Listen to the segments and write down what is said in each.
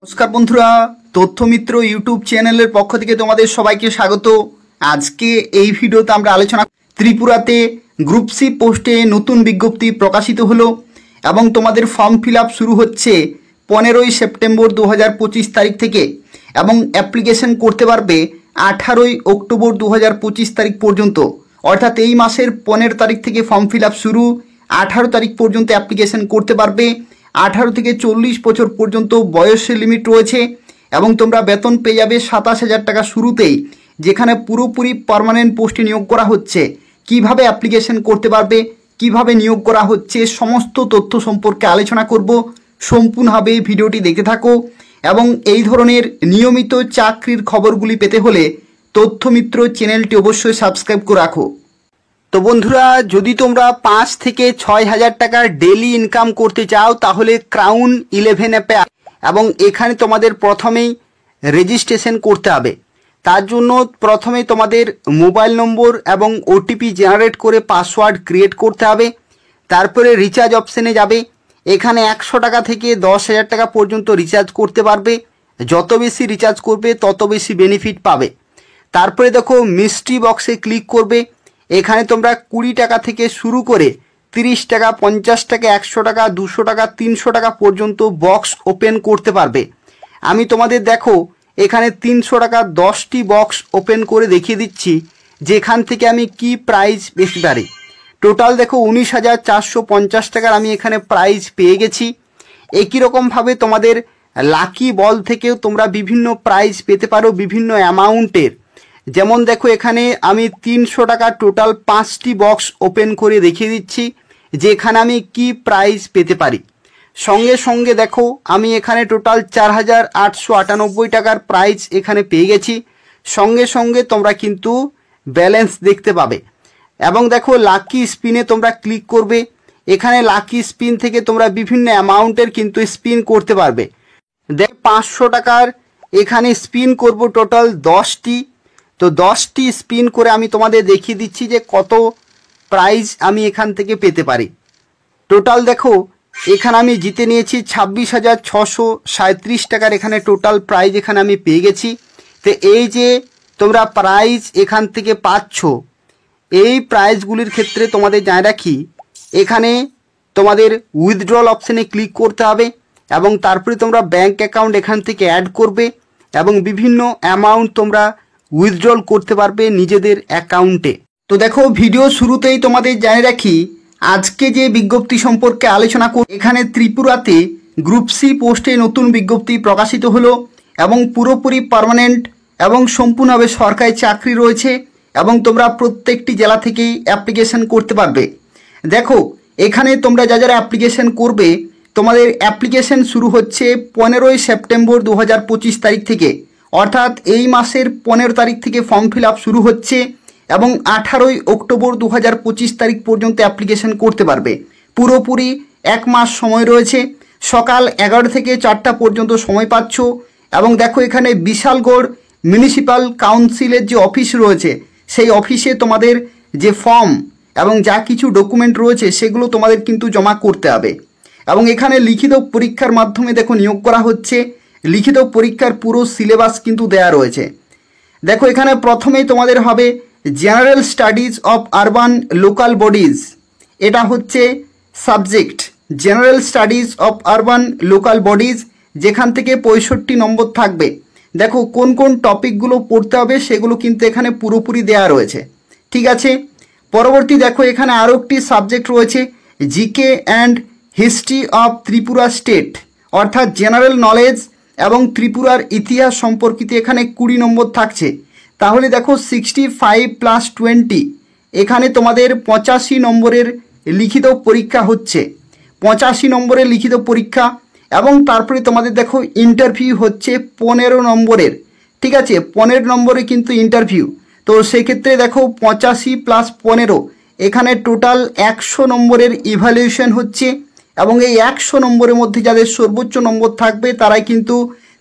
নমস্কার বন্ধুরা, তথ্যমিত্র ইউটিউব চ্যানেলের পক্ষ থেকে তোমাদের সবাইকে স্বাগত। আজকে এই ভিডিওতে আমরা আলোচনা ত্রিপুরাতে গ্রুপ সি পোস্টে নতুন বিজ্ঞপ্তি প্রকাশিত হলো এবং তোমাদের ফর্ম ফিল আপ শুরু হচ্ছে 15ই সেপ্টেম্বর 2025 তারিখ থেকে এবং অ্যাপ্লিকেশন করতে পারবে 18ই অক্টোবর 2025 তারিখ পর্যন্ত। অর্থাৎ এই মাসের 15 তারিখ থেকে ফর্ম ফিল আপ শুরু, 18 তারিখ পর্যন্ত অ্যাপ্লিকেশন করতে পারবে। 18 থেকে 40 বছর পর্যন্ত বয়সের লিমিট রয়েছে এবং তোমরা বেতন পেয়ে যাবে 27,000 টাকা শুরুতেই, যেখানে পুরোপুরি পার্মানেন্ট পোস্টে নিয়োগ করা হচ্ছে। কিভাবে অ্যাপ্লিকেশন করতে পারবে, কিভাবে নিয়োগ করা হচ্ছে, সমস্ত তথ্য সম্পর্কে আলোচনা করব। সম্পূর্ণভাবে ভিডিওটি দেখতে থাকো এবং এই ধরনের নিয়মিত চাকরির খবরগুলি পেতে হলে তথ্যমিত্র চ্যানেলটি অবশ্যই সাবস্ক্রাইব করে রাখো। তো বন্ধুরা, যদি তোমরা 5 থেকে 6,000 টাকার ডেলি ইনকাম করতে চাও তাহলে ক্রাউন 11 অ্যাপে এবং এখানে তোমাদের প্রথমেই রেজিস্ট্রেশন করতে হবে। তার জন্য প্রথমে তোমাদের মোবাইল নম্বর এবং ওটিপি জেনারেট করে পাসওয়ার্ড ক্রিয়েট করতে হবে। তারপরে রিচার্জ অপশানে যাবে। এখানে 100 টাকা থেকে 10,000 টাকা পর্যন্ত রিচার্জ করতে পারবে। যত বেশি রিচার্জ করবে তত বেশি বেনিফিট পাবে। তারপরে দেখো মিস্ট্রি বক্সে ক্লিক করবে। এখানে তোমরা 20 টাকা থেকে শুরু করে 30 টাকা, 50 টাকা, 100 টাকা, 200 টাকা, 300 টাকা পর্যন্ত বক্স ওপেন করতে পারবে। আমি তোমাদের দেখো এখানে 300 টাকা 10টি বক্স ওপেন করে দেখিয়ে দিচ্ছি যেখান থেকে আমি কি প্রাইজ পেতে পারি। টোটাল দেখো 19,450 টাকার আমি এখানে প্রাইজ পেয়ে গেছি। একই রকমভাবে তোমাদের লাকি বল থেকেও তোমরা বিভিন্ন প্রাইজ পেতে পারো বিভিন্ন অ্যামাউন্টের। যেমন দেখো এখানে আমি 300 টাকা টোটাল 5টি বক্স ওপেন করে দেখিয়ে দিচ্ছি যে এখানে আমি কি প্রাইজ পেতে পারি। সঙ্গে সঙ্গে দেখো আমি এখানে টোটাল 4,898 টাকার প্রাইজ এখানে পেয়ে গেছি। সঙ্গে সঙ্গে তোমরা কিন্তু ব্যালেন্স দেখতে পাবে এবং দেখো লাকি স্পিনে তোমরা ক্লিক করবে। এখানে লাকি স্পিন থেকে তোমরা বিভিন্ন অ্যামাউন্টের কিন্তু স্পিন করতে পারবে। দেখ 500 টাকার এখানে স্পিন করব টোটাল 10টি। তো 10টি স্পিন করে আমি তোমাদের দেখিয়ে দিচ্ছি যে কত প্রাইজ আমি এখান থেকে পেতে পারি। টোটাল দেখো এখানে আমি জিতে নিয়েছি 26,637 টাকার এখানে টোটাল প্রাইজ এখানে আমি পেয়ে গেছি। তো এই যে তোমরা প্রাইজ এখান থেকে পাচ্ছ, এই প্রাইজগুলির ক্ষেত্রে তোমাদের জানিয়ে রাখি এখানে তোমাদের উইথড্রল অপশানে ক্লিক করতে হবে এবং তারপরে তোমরা ব্যাঙ্ক অ্যাকাউন্ট এখান থেকে অ্যাড করবে এবং বিভিন্ন অ্যামাউন্ট তোমরা উইথড্রল করতে পারবে নিজেদের অ্যাকাউন্টে। তো দেখো ভিডিও শুরুতেই তোমাদের জানিয়ে রাখি আজকে যে বিজ্ঞপ্তি সম্পর্কে আলোচনা করি, এখানে ত্রিপুরাতে গ্রুপ সি পোস্টে নতুন বিজ্ঞপ্তি প্রকাশিত হলো এবং পুরোপুরি পার্মানেন্ট এবং সম্পূর্ণভাবে সরকারি চাকরি রয়েছে এবং তোমরা প্রত্যেকটি জেলা থেকেই অ্যাপ্লিকেশন করতে পারবে। দেখো এখানে তোমরা যারা অ্যাপ্লিকেশন করবে তোমাদের অ্যাপ্লিকেশন শুরু হচ্ছে 15ই সেপ্টেম্বর 2025 তারিখ থেকে। অর্থাৎ এই মাসের 15 তারিখ থেকে ফর্ম ফিল আপ শুরু হচ্ছে এবং 18ই অক্টোবর 2025 তারিখ পর্যন্ত অ্যাপ্লিকেশন করতে পারবে। পুরোপুরি 1 মাস সময় রয়েছে। সকাল 11 থেকে 4টা পর্যন্ত সময় পাচ্ছ এবং দেখো এখানে বিশালগড় মিউনিসিপ্যাল কাউন্সিলের যে অফিস রয়েছে সেই অফিসে তোমাদের যে ফর্ম এবং যা কিছু ডকুমেন্ট রয়েছে সেগুলো তোমাদের কিন্তু জমা করতে হবে এবং এখানে লিখিত পরীক্ষার মাধ্যমে দেখো নিয়োগ করা হচ্ছে। লিখিত পরীক্ষার পুরো সিলেবাস কিন্তু দেয়া রয়েছে। দেখো এখানে প্রথমেই তোমাদের হবে general studies of urban local bodies, এটা হচ্ছে subject general studies of urban local bodies, যেখান থেকে 65 নম্বর থাকবে। দেখো কোন কোন টপিকগুলো পড়তে হবে সেগুলো কিন্তু এখানে পুরোপুরি দেয়া রয়েছে, ঠিক আছে। পরবর্তী দেখো এখানে আরও একটি সাবজেক্ট রয়েছে GK and history of Tripura state, অর্থাৎ জেনারেল নলেজ এবং ত্রিপুরার ইতিহাস সম্পর্কিত এখানে 20 নম্বর থাকছে। তাহলে দেখো 65 + 20 এখানে তোমাদের 85 নম্বরের লিখিত পরীক্ষা হচ্ছে, 85 নম্বরের লিখিত পরীক্ষা এবং তারপরে তোমাদের দেখো ইন্টারভিউ হচ্ছে 15 নম্বরের, ঠিক আছে। 15 নম্বরে কিন্তু ইন্টারভিউ। তো সেক্ষেত্রে দেখো 85 + 15 এখানে টোটাল 100 নম্বরের ইভ্যালুয়েশন হচ্ছে এবং এই 100 নম্বরের মধ্যে যাদের সর্বোচ্চ নম্বর থাকবে তারাই কিন্তু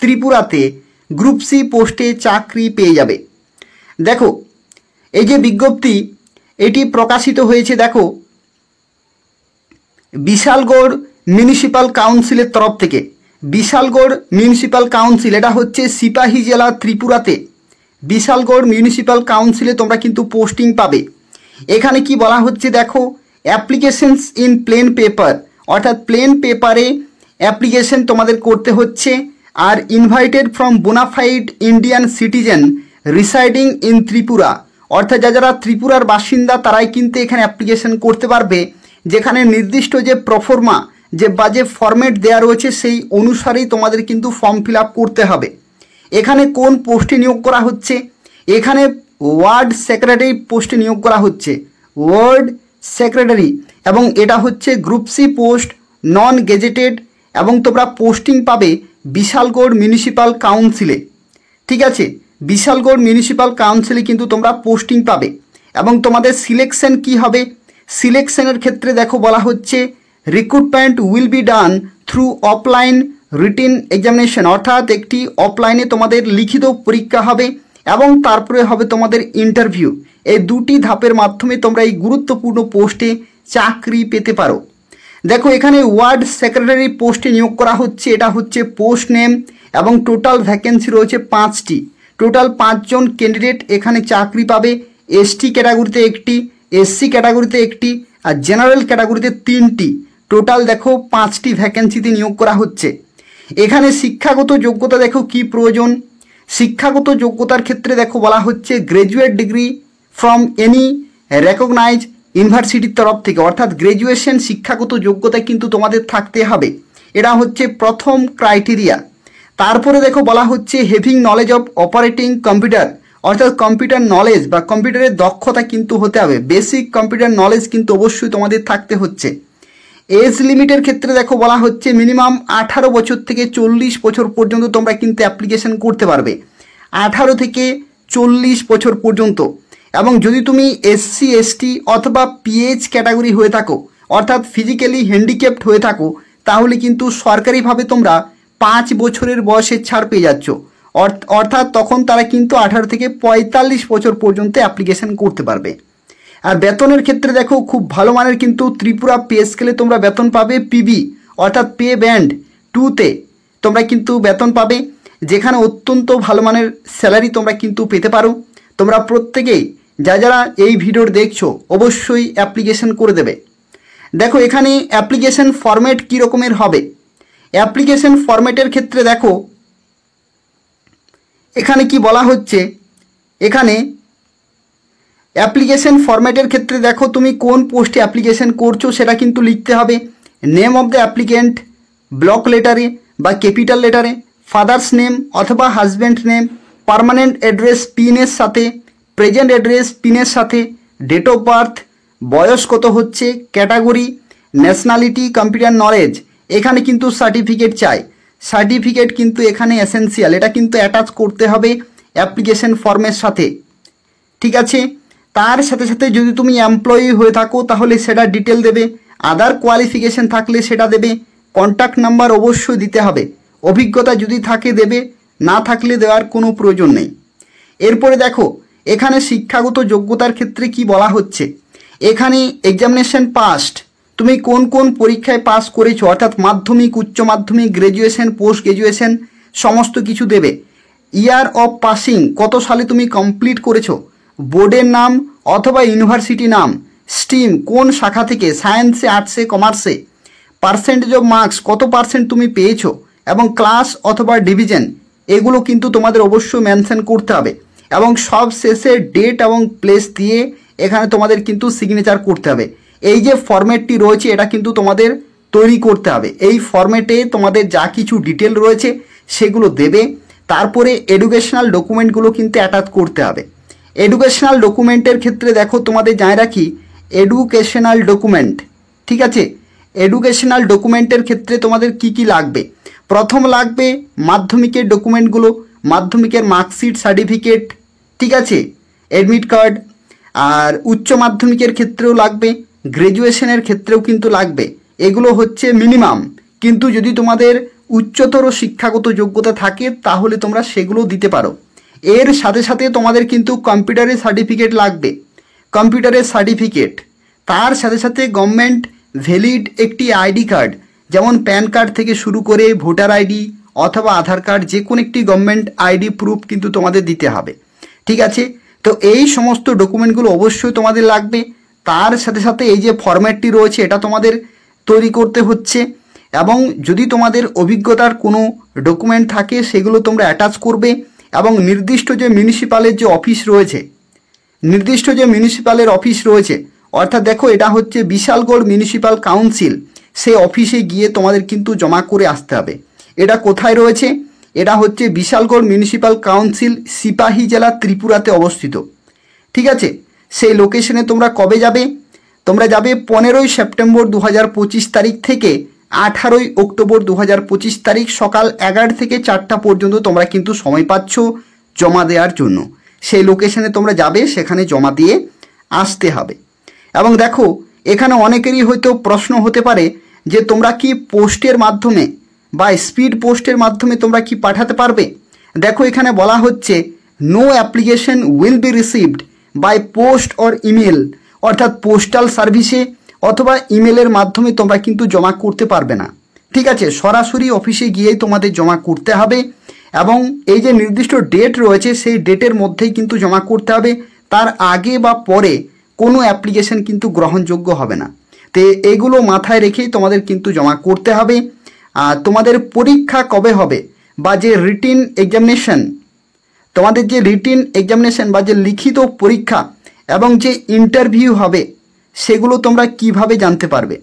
ত্রিপুরাতে গ্রুপ সি পোস্টে চাকরি পেয়ে যাবে। দেখো এই যে বিজ্ঞপ্তি এটি প্রকাশিত হয়েছে দেখো বিশালগড় মিউনিসিপ্যাল কাউন্সিলের তরফ থেকে। বিশালগড় মিউনিসিপ্যাল কাউন্সিল, এটা হচ্ছে সিপাহী জেলা ত্রিপুরাতে। বিশালগড় মিউনিসিপ্যাল কাউন্সিলে তোমরা কিন্তু পোস্টিং পাবে। এখানে কি বলা হচ্ছে দেখো, অ্যাপ্লিকেশনস ইন প্লেন পেপার, অর্থাৎ প্লেন পেপারে অ্যাপ্লিকেশন তোমাদের করতে হচ্ছে। আর invited from bona fide Indian citizen residing in Tripura, অর্থাৎ যারা ত্রিপুরার বাসিন্দা তারাই কিন্তু এখানে অ্যাপ্লিকেশন করতে পারবে, যেখানে নির্দিষ্ট যে প্রফর্মা যে ফরম্যাট দেওয়া রয়েছে সেই অনুসারেই তোমাদের কিন্তু ফর্ম ফিল আপ করতে হবে। এখানে কোন পোস্টে নিয়োগ করা হচ্ছে, এখানে ওয়ার্ড সেক্রেটারি পোস্টে নিয়োগ করা হচ্ছে, ওয়ার্ড সেক্রেটারি, এবং এটা হচ্ছে group C post, non gazetted, এবং তোমরা পোস্টিং পাবে বিশালগড় মিউনিসিপ্যাল কাউন্সিলে। ঠিক আছে, বিশালগড় মিউনিসিপ্যাল কাউন্সিলে কিন্তু তোমরা পোস্টিং পাবে। এবং তোমাদের সিলেকশন কি হবে, সিলেকশনের ক্ষেত্রে দেখো বলা হচ্ছে recruitment will be done through offline written examination, অর্থাৎ একটি অফলাইনে তোমাদের লিখিত পরীক্ষা হবে এবং তারপরে হবে তোমাদের ইন্টারভিউ। এই দুটি ধাপের মাধ্যমে তোমরা এই গুরুত্বপূর্ণ পোস্টে চাকরি পেতে পারো। দেখো এখানে ওয়ার্ড সেক্রেটারি পোস্টে নিয়োগ করা হচ্ছে, এটা হচ্ছে পোস্ট নেম, এবং টোটাল ভ্যাকেন্সি রয়েছে 5টি। টোটাল 5 জন ক্যান্ডিডেট এখানে চাকরি পাবে। এসটি ক্যাটাগরিতে 1টি, এসসি ক্যাটাগরিতে 1টি, আর জেনারেল ক্যাটাগরিতে 3টি। টোটাল দেখো 5টি ভ্যাকেন্সিতে নিয়োগ করা হচ্ছে। এখানে শিক্ষাগত যোগ্যতা দেখো কি প্রয়োজন, শিক্ষাগত যোগ্যতার ক্ষেত্রে দেখো বলা হচ্ছে graduate degree from any recognise ইউনিভার্সিটির তরফ থেকে, অর্থাৎ গ্র্যাজুয়েশন শিক্ষাগত যোগ্যতা কিন্তু তোমাদের থাকতে হবে, এটা হচ্ছে প্রথম ক্রাইটেরিয়া। তারপরে দেখো বলা হচ্ছে having knowledge of operating computer, অর্থাৎ কম্পিউটার নলেজ বা কম্পিউটারের দক্ষতা কিন্তু হতে হবে, বেসিক কম্পিউটার নলেজ কিন্তু অবশ্যই তোমাদের থাকতে হচ্ছে। এজ লিমিটের ক্ষেত্রে দেখো বলা হচ্ছে মিনিমাম 18 বছর থেকে 40 বছর পর্যন্ত তোমরা কিন্তু অ্যাপ্লিকেশন করতে পারবে, 18 থেকে 40 বছর পর্যন্ত। এবং যদি তুমি এসসি এসটি অথবা পিএইচ ক্যাটাগরি হয়ে থাকো, অর্থাৎ ফিজিক্যালি হ্যান্ডিক্যাপড হয়ে থাকো, তাহলে কিন্তু সরকারিভাবে তোমরা 5 বছরের বয়সে ছাড় পেয়ে যাচ্ছ, অর্থাৎ তখন তারা কিন্তু 18 থেকে 45 বছর পর্যন্ত অ্যাপ্লিকেশন করতে পারবে। আর বেতনের ক্ষেত্রে দেখো খুব ভালো মানের কিন্তু ত্রিপুরা পে স্কেলে তোমরা বেতন পাবে পিবি, অর্থাৎ পে ব্যান্ড 2তে তোমরা কিন্তু বেতন পাবে, যেখানে অত্যন্ত ভালো মানের স্যালারি তোমরা কিন্তু পেতে পারো। তোমরা প্রত্যেকেই যারা এই ভিডিওর দেখছো অবশ্যই অ্যাপ্লিকেশন করে দেবে। দেখো এখানে অ্যাপ্লিকেশন ফরম্যাট কী রকমের হবে, অ্যাপ্লিকেশন ফরম্যাটের ক্ষেত্রে দেখো এখানে কি বলা হচ্ছে, এখানে অ্যাপ্লিকেশন ফরম্যাটের ক্ষেত্রে দেখো তুমি কোন পোস্টে অ্যাপ্লিকেশন করছো সেটা কিন্তু লিখতে হবে। Name of the applicant block লেটারে বা ক্যাপিটাল লেটারে, ফাদার্স নেম অথবা হাজব্যান্ড নেম, পার্মানেন্ট অ্যাড্রেস পিনের সাথে, প্রেজেন্ট অ্যাড্রেস পিনের সাথে, ডেট অফ বার্থ, বয়স কত হচ্ছে, ক্যাটাগরি, ন্যাশনালিটি, কম্পিউটার নলেজ। এখানে কিন্তু সার্টিফিকেট চাই, সার্টিফিকেট কিন্তু এখানে এসেনশিয়াল, এটা কিন্তু অ্যাটাচ করতে হবে অ্যাপ্লিকেশন ফর্মের সাথে। ঠিক আছে, তার সাথে সাথে যদি তুমি এমপ্লয়ি হয়ে থাকো তাহলে সেটা ডিটেল দেবে, আদার কোয়ালিফিকেশন থাকলে সেটা দেবে, কন্ট্যাক্ট নাম্বার অবশ্যই দিতে হবে, অভিজ্ঞতা যদি থাকে দেবে, না থাকলে দেওয়ার কোনো প্রয়োজন নেই। এরপরে দেখো এখানে শিক্ষাগত যোগ্যতার ক্ষেত্রে কি বলা হচ্ছে, এখানে এক্সামিনেশন পাস্ট, তুমি কোন কোন পরীক্ষায় পাস করেছো, অর্থাৎ মাধ্যমিক, উচ্চ মাধ্যমিক, গ্র্যাজুয়েশন, পোস্ট গ্র্যাজুয়েশন সমস্ত কিছু দেবে। ইয়ার অফ পাসিং, কত সালে তুমি কমপ্লিট করেছো, বোর্ডের নাম অথবা ইউনিভার্সিটি নাম, স্ট্রিম কোন শাখা থেকে, সায়েন্সে, আর্টসে, কমার্সে, পার্সেন্টেজ অফ মার্কস কত পার্সেন্ট তুমি পেয়েছো, এবং ক্লাস অথবা ডিভিশন, এগুলো কিন্তু তোমাদের অবশ্যই মেনশন করতে হবে। এবং সব শেষে ডেট এবং প্লেস দিয়ে এখানে তোমাদের কিন্তু সিগনেচার করতে হবে। এই যে ফরম্যাটটি রয়েছে এটা কিন্তু তোমাদের তৈরি করতে হবে, এই ফরম্যাটে তোমাদের যা কিছু ডিটেল রয়েছে সেগুলো দেবে। তারপরে এডুকেশনাল ডকুমেন্টগুলো কিন্তু অ্যাটাচ করতে হবে। এডুকেশনাল ডকুমেন্টের ক্ষেত্রে দেখো তোমাদের জানিয়ে রাখি, এডুকেশনাল ডকুমেন্ট, ঠিক আছে, এডুকেশনাল ডকুমেন্টের ক্ষেত্রে তোমাদের কি কি লাগবে, প্রথম লাগবে মাধ্যমিকের ডকুমেন্টগুলো, মাধ্যমিকের মার্কশিট, সার্টিফিকেট, ঠিক আছে, অ্যাডমিট কার্ড। আর উচ্চ মাধ্যমিকের ক্ষেত্রেও লাগবে, গ্র্যাজুয়েশনের ক্ষেত্রেও কিন্তু লাগবে। এগুলো হচ্ছে মিনিমাম, কিন্তু যদি তোমাদের উচ্চতর শিক্ষাগত যোগ্যতা থাকে তাহলে তোমরা সেগুলো দিতে পারো। এর সাথে সাথে তোমাদের কিন্তু কম্পিউটারের সার্টিফিকেট লাগবে, কম্পিউটারের সার্টিফিকেট, তার সাথে সাথে গভর্নমেন্ট ভ্যালিড একটি আইডি কার্ড, যেমন প্যান কার্ড থেকে শুরু করে ভোটার আইডি অথবা আধার কার্ড, যে কোনো একটি গভর্নমেন্ট আইডি প্রুফ কিন্তু তোমাদের দিতে হবে। ঠিক আছে, তো এই সমস্ত ডকুমেন্টগুলো অবশ্যই তোমাদের লাগবে। তার সাথে সাথে এই যে ফরম্যাটটি রয়েছে এটা তোমাদের তৈরি করতে হচ্ছে, এবং যদি তোমাদের অভিজ্ঞতার কোনো ডকুমেন্ট থাকে সেগুলো তোমরা অ্যাটাচ করবে। এবং নির্দিষ্ট যে মিউনিসিপ্যালের যে অফিস রয়েছে, নির্দিষ্ট যে মিউনিসিপ্যালের অফিস রয়েছে, অর্থাৎ দেখো এটা হচ্ছে বিশালগড় মিউনিসিপ্যাল কাউন্সিল, সেই অফিসে গিয়ে তোমাদের কিন্তু জমা করে আসতে হবে। এটা কোথায় রয়েছে? এটা হচ্ছে বিশালগড় মিউনিসিপ্যাল কাউন্সিল, সিপাহী জেলা, ত্রিপুরাতে অবস্থিত। ঠিক আছে, সেই লোকেশনে তোমরা কবে যাবে? তোমরা যাবে 15ই সেপ্টেম্বর 2025 তারিখ থেকে 18ই অক্টোবর 2025 তারিখ সকাল 11 থেকে 4টা পর্যন্ত তোমরা কিন্তু সময় পাচ্ছ জমা দেওয়ার জন্য। সেই লোকেশনে তোমরা যাবে, সেখানে জমা দিয়ে আসতে হবে। এবং দেখো এখানে অনেকেরই হয়তো প্রশ্ন হতে পারে যে তোমরা কি পোস্টের মাধ্যমে বা স্পিড পোস্টের মাধ্যমে তোমরা কি পাঠাতে পারবে? দেখো এখানে বলা হচ্ছে no application will be received by post or email, অর্থাৎ পোস্টাল সার্ভিসে অথবা ইমেলের মাধ্যমে তোমরা কিন্তু জমা করতে পারবে না। ঠিক আছে, সরাসরি অফিসে গিয়েই তোমাদের জমা করতে হবে, এবং এই যে নির্দিষ্ট ডেট রয়েছে সেই ডেটের মধ্যেই কিন্তু জমা করতে হবে। তার আগে বা পরে কোনো অ্যাপ্লিকেশন কিন্তু গ্রহণযোগ্য হবে না। তো এগুলো মাথায় রেখেই তোমাদের কিন্তু জমা করতে হবে। আর তোমাদের পরীক্ষা কবে হবে বা যে রিটিন এক্সামিনেশন, তোমাদের যে রিটিন এক্সামিনেশন বা যে লিখিত পরীক্ষা এবং যে ইন্টারভিউ হবে সেগুলো তোমরা কিভাবে জানতে পারবে?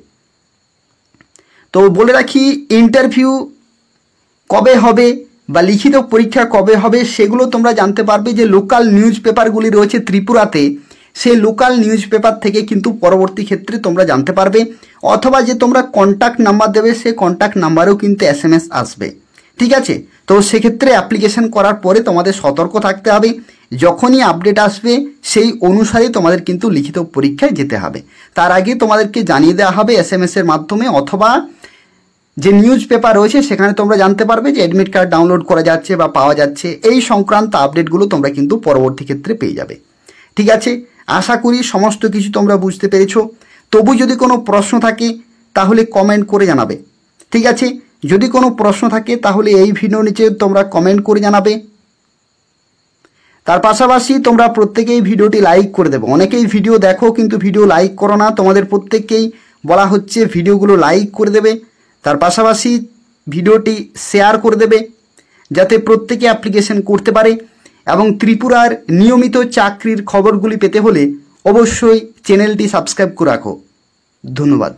তো বলে রাখি, ইন্টারভিউ কবে হবে বা লিখিত পরীক্ষা কবে হবে সেগুলো তোমরা জানতে পারবে যে লোকাল নিউজ পেপারগুলি রয়েছে ত্রিপুরাতে, সেই লোকাল নিউজ পেপার থেকে কিন্তু পরবর্তী ক্ষেত্রে তোমরা জানতে পারবে। অথবা যে তোমরা কন্ট্যাক্ট নাম্বার দেবে সেই কন্ট্যাক্ট নাম্বারেও কিন্তু SMS আসবে। ঠিক আছে, তো সেক্ষেত্রে অ্যাপ্লিকেশন করার পরে তোমাদের সতর্ক থাকতে হবে, যখনই আপডেট আসবে সেই অনুসারে তোমাদের কিন্তু লিখিত পরীক্ষায় যেতে হবে। তার আগে তোমাদেরকে জানিয়ে দেওয়া হবে SMS এর মাধ্যমে, অথবা যে নিউজ পেপার রয়েছে সেখানে তোমরা জানতে পারবে যে অ্যাডমিট কার্ড ডাউনলোড করা যাচ্ছে বা পাওয়া যাচ্ছে। এই সংক্রান্ত আপডেটগুলো তোমরা কিন্তু পরবর্তী ক্ষেত্রে পেয়ে যাবে। ঠিক আছে, আশা করি সমস্ত কিছু তোমরা বুঝতে পেরেছো। তবু যদি কোনো প্রশ্ন থাকে তাহলে কমেন্ট করে জানাবে। ঠিক আছে, যদি কোনো প্রশ্ন থাকে তাহলে এই ভিডিও নিচে তোমরা কমেন্ট করে জানাবে। তার পাশাপাশি তোমরা প্রত্যেকেই ভিডিওটি লাইক করে দেবে। অনেকেই ভিডিও দেখো কিন্তু ভিডিও লাইক করো না, তোমাদের প্রত্যেককেই বলা হচ্ছে ভিডিওগুলো লাইক করে দেবে। তার পাশাপাশি ভিডিওটি শেয়ার করে দেবে যাতে প্রত্যেকে অ্যাপ্লিকেশন করতে পারে। এবং ত্রিপুরার নিয়মিত চাকরির খবরগুলি পেতে হলে অবশ্যই চ্যানেলটি সাবস্ক্রাইব করে রাখো। ধন্যবাদ।